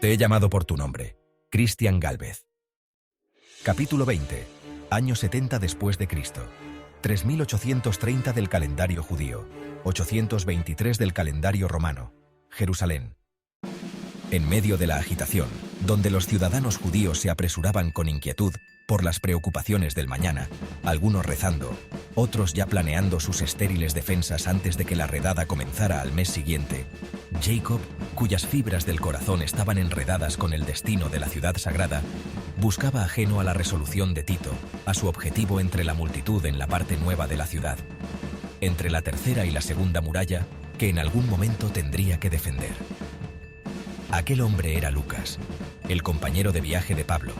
Te he llamado por tu nombre, Cristian Gálvez. Capítulo 20. Año 70 después de Cristo. 3830 del calendario judío, 823 del calendario romano. Jerusalén. En medio de la agitación, donde los ciudadanos judíos se apresuraban con inquietud por las preocupaciones del mañana, algunos rezando, otros ya planeando sus estériles defensas antes de que la redada comenzara al mes siguiente, Jacob, cuyas fibras del corazón estaban enredadas con el destino de la ciudad sagrada, buscaba ajeno a la resolución de Tito, a su objetivo entre la multitud en la parte nueva de la ciudad, entre la tercera y la segunda muralla, que en algún momento tendría que defender. Aquel hombre era Lucas, el compañero de viaje de Pablo,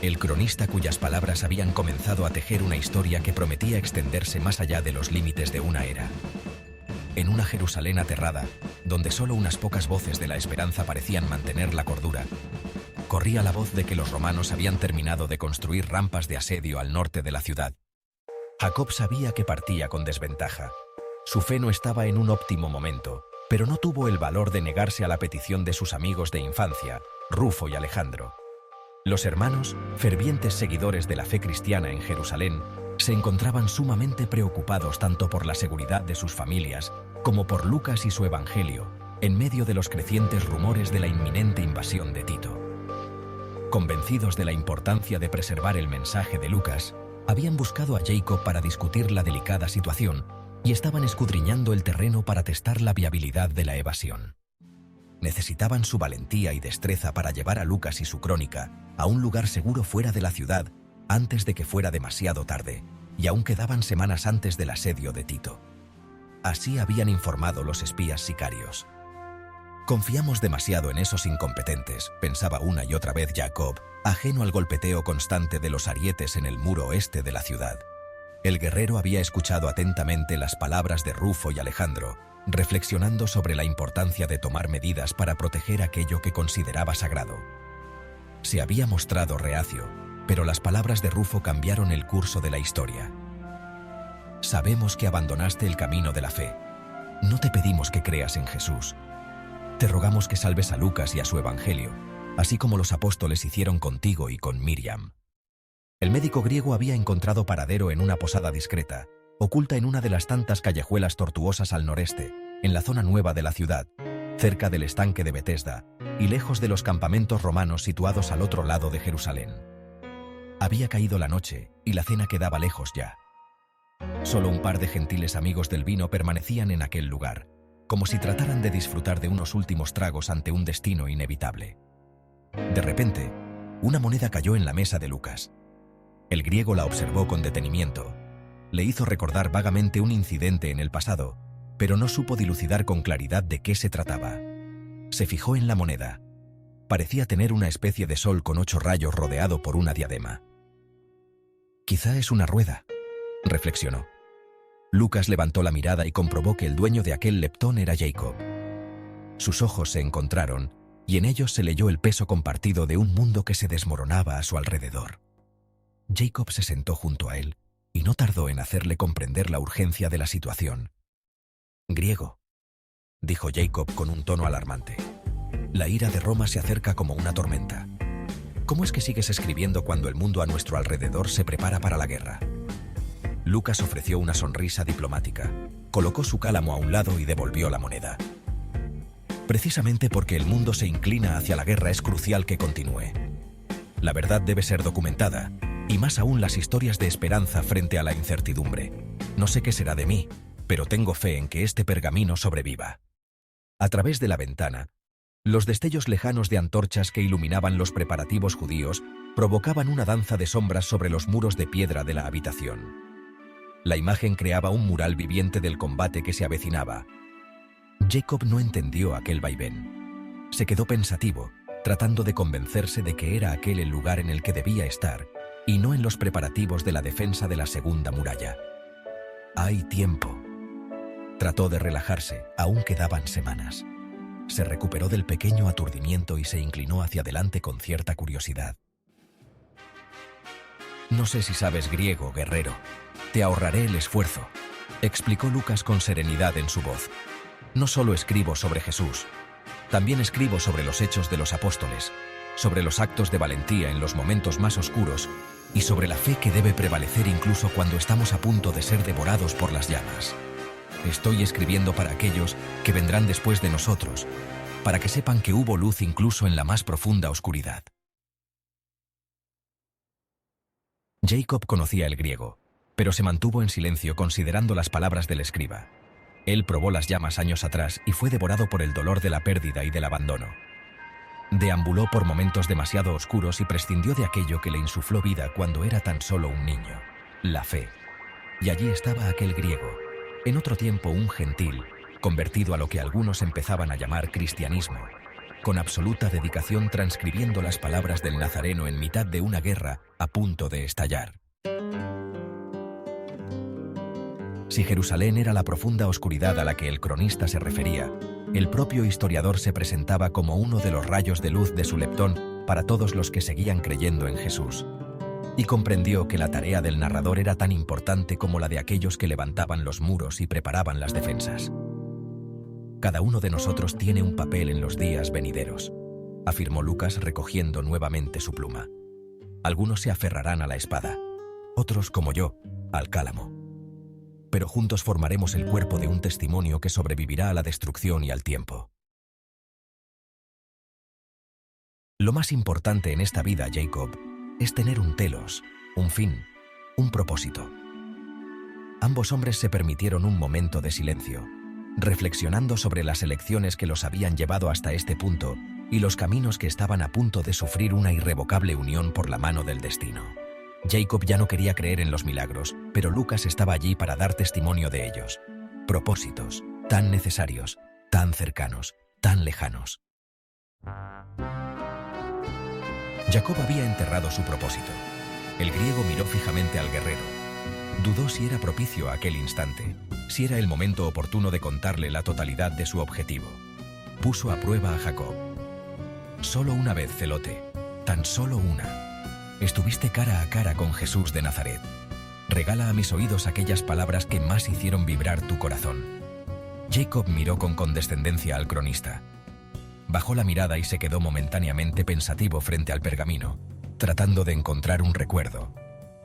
el cronista cuyas palabras habían comenzado a tejer una historia que prometía extenderse más allá de los límites de una era. En una Jerusalén aterrada, donde solo unas pocas voces de la esperanza parecían mantener la cordura, corría la voz de que los romanos habían terminado de construir rampas de asedio al norte de la ciudad. Jacob sabía que partía con desventaja. Su fe no estaba en un óptimo momento, pero no tuvo el valor de negarse a la petición de sus amigos de infancia, Rufo y Alejandro. Los hermanos, fervientes seguidores de la fe cristiana en Jerusalén, se encontraban sumamente preocupados tanto por la seguridad de sus familias como por Lucas y su evangelio, en medio de los crecientes rumores de la inminente invasión de Tito. Convencidos de la importancia de preservar el mensaje de Lucas, habían buscado a Jacob para discutir la delicada situación y estaban escudriñando el terreno para testar la viabilidad de la evasión. Necesitaban su valentía y destreza para llevar a Lucas y su crónica a un lugar seguro fuera de la ciudad antes de que fuera demasiado tarde, y aún quedaban semanas antes del asedio de Tito. Así habían informado los espías sicarios. Confiamos demasiado en esos incompetentes, pensaba una y otra vez Jacob, ajeno al golpeteo constante de los arietes en el muro oeste de la ciudad. El guerrero había escuchado atentamente las palabras de Rufo y Alejandro, reflexionando sobre la importancia de tomar medidas para proteger aquello que consideraba sagrado. Se había mostrado reacio, pero las palabras de Rufo cambiaron el curso de la historia. Sabemos que abandonaste el camino de la fe. No te pedimos que creas en Jesús. Te rogamos que salves a Lucas y a su evangelio, así como los apóstoles hicieron contigo y con Miriam. El médico griego había encontrado paradero en una posada discreta, oculta en una de las tantas callejuelas tortuosas al noreste, en la zona nueva de la ciudad, cerca del estanque de Betesda y lejos de los campamentos romanos situados al otro lado de Jerusalén. Había caído la noche y la cena quedaba lejos ya. Solo un par de gentiles amigos del vino permanecían en aquel lugar, como si trataran de disfrutar de unos últimos tragos ante un destino inevitable. De repente, una moneda cayó en la mesa de Lucas. El griego la observó con detenimiento. Le hizo recordar vagamente un incidente en el pasado, pero no supo dilucidar con claridad de qué se trataba. Se fijó en la moneda. Parecía tener una especie de sol con 8 rayos rodeado por una diadema. Quizá es una rueda, reflexionó. Lucas levantó la mirada y comprobó que el dueño de aquel leptón era Jacob. Sus ojos se encontraron, y en ellos se leyó el peso compartido de un mundo que se desmoronaba a su alrededor. Jacob se sentó junto a él, y no tardó en hacerle comprender la urgencia de la situación. «Griego», dijo Jacob con un tono alarmante. «La ira de Roma se acerca como una tormenta. ¿Cómo es que sigues escribiendo cuando el mundo a nuestro alrededor se prepara para la guerra?» Lucas ofreció una sonrisa diplomática, colocó su cálamo a un lado y devolvió la moneda. «Precisamente porque el mundo se inclina hacia la guerra es crucial que continúe. La verdad debe ser documentada, y más aún las historias de esperanza frente a la incertidumbre. No sé qué será de mí, pero tengo fe en que este pergamino sobreviva». A través de la ventana, los destellos lejanos de antorchas que iluminaban los preparativos judíos provocaban una danza de sombras sobre los muros de piedra de la habitación. La imagen creaba un mural viviente del combate que se avecinaba. Jacob no entendió aquel vaivén. Se quedó pensativo, tratando de convencerse de que era aquel el lugar en el que debía estar, y no en los preparativos de la defensa de la segunda muralla. «Hay tiempo». Trató de relajarse, aún quedaban semanas. Se recuperó del pequeño aturdimiento y se inclinó hacia adelante con cierta curiosidad. «No sé si sabes griego, guerrero. Te ahorraré el esfuerzo», explicó Lucas con serenidad en su voz. «No solo escribo sobre Jesús, También escribo sobre los hechos de los apóstoles, sobre los actos de valentía en los momentos más oscuros y sobre la fe que debe prevalecer incluso cuando estamos a punto de ser devorados por las llamas. Estoy escribiendo para aquellos que vendrán después de nosotros, para que sepan que hubo luz incluso en la más profunda oscuridad. Jacob conocía el griego, pero se mantuvo en silencio considerando las palabras del escriba. Él probó las llamas años atrás y fue devorado por el dolor de la pérdida y del abandono. Deambuló por momentos demasiado oscuros y prescindió de aquello que le insufló vida cuando era tan solo un niño, la fe. Y allí estaba aquel griego, en otro tiempo un gentil, convertido a lo que algunos empezaban a llamar cristianismo, con absoluta dedicación transcribiendo las palabras del Nazareno en mitad de una guerra a punto de estallar. Si Jerusalén era la profunda oscuridad a la que el cronista se refería, el propio historiador se presentaba como uno de los rayos de luz de su leptón para todos los que seguían creyendo en Jesús. Y comprendió que la tarea del narrador era tan importante como la de aquellos que levantaban los muros y preparaban las defensas. Cada uno de nosotros tiene un papel en los días venideros, afirmó Lucas recogiendo nuevamente su pluma. Algunos se aferrarán a la espada, otros, como yo, al cálamo. Pero juntos formaremos el cuerpo de un testimonio que sobrevivirá a la destrucción y al tiempo. Lo más importante en esta vida, Jacob, es tener un telos, un fin, un propósito. Ambos hombres se permitieron un momento de silencio, reflexionando sobre las elecciones que los habían llevado hasta este punto y los caminos que estaban a punto de sufrir una irrevocable unión por la mano del destino. Jacob ya no quería creer en los milagros, pero Lucas estaba allí para dar testimonio de ellos. Propósitos, tan necesarios, tan cercanos, tan lejanos. Jacob había enterrado su propósito. El griego miró fijamente al guerrero. Dudó si era propicio aquel instante, si era el momento oportuno de contarle la totalidad de su objetivo. Puso a prueba a Jacob. Solo una vez, celote, tan solo una. Estuviste cara a cara con Jesús de Nazaret. Regala a mis oídos aquellas palabras que más hicieron vibrar tu corazón. Jacob miró con condescendencia al cronista. Bajó la mirada y se quedó momentáneamente pensativo frente al pergamino, tratando de encontrar un recuerdo,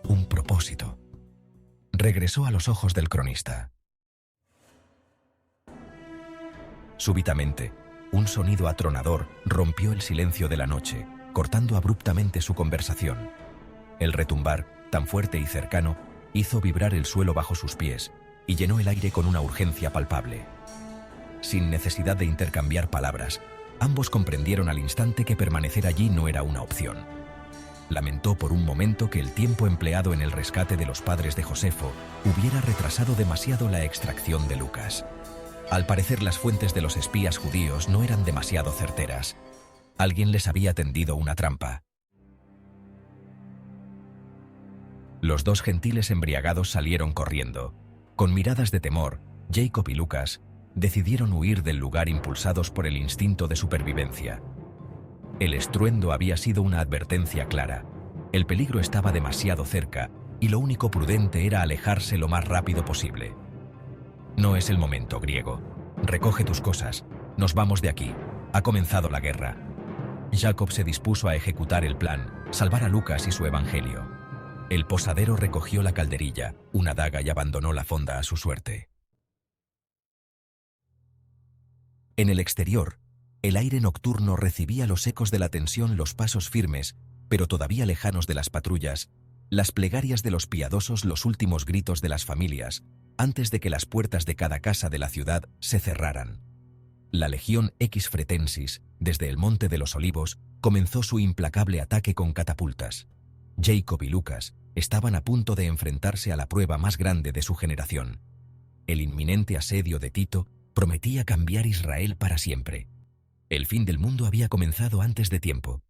un propósito. Regresó a los ojos del cronista. Súbitamente, un sonido atronador rompió el silencio de la noche, cortando abruptamente su conversación. El retumbar, tan fuerte y cercano, hizo vibrar el suelo bajo sus pies y llenó el aire con una urgencia palpable. Sin necesidad de intercambiar palabras, ambos comprendieron al instante que permanecer allí no era una opción. Lamentó por un momento que el tiempo empleado en el rescate de los padres de Josefo hubiera retrasado demasiado la extracción de Lucas. Al parecer, las fuentes de los espías judíos no eran demasiado certeras. Alguien les había tendido una trampa. Los dos gentiles embriagados salieron corriendo. Con miradas de temor, Jacob y Lucas decidieron huir del lugar impulsados por el instinto de supervivencia. El estruendo había sido una advertencia clara. El peligro estaba demasiado cerca y lo único prudente era alejarse lo más rápido posible. No es el momento, griego. Recoge tus cosas. Nos vamos de aquí. Ha comenzado la guerra. Jacob se dispuso a ejecutar el plan, salvar a Lucas y su evangelio. El posadero recogió la calderilla, una daga y abandonó la fonda a su suerte. En el exterior, el aire nocturno recibía los ecos de la tensión, los pasos firmes, pero todavía lejanos de las patrullas, las plegarias de los piadosos, los últimos gritos de las familias, antes de que las puertas de cada casa de la ciudad se cerraran. La Legión X Fretensis, desde el Monte de los Olivos, comenzó su implacable ataque con catapultas. Jacob y Lucas estaban a punto de enfrentarse a la prueba más grande de su generación. El inminente asedio de Tito prometía cambiar Israel para siempre. El fin del mundo había comenzado antes de tiempo.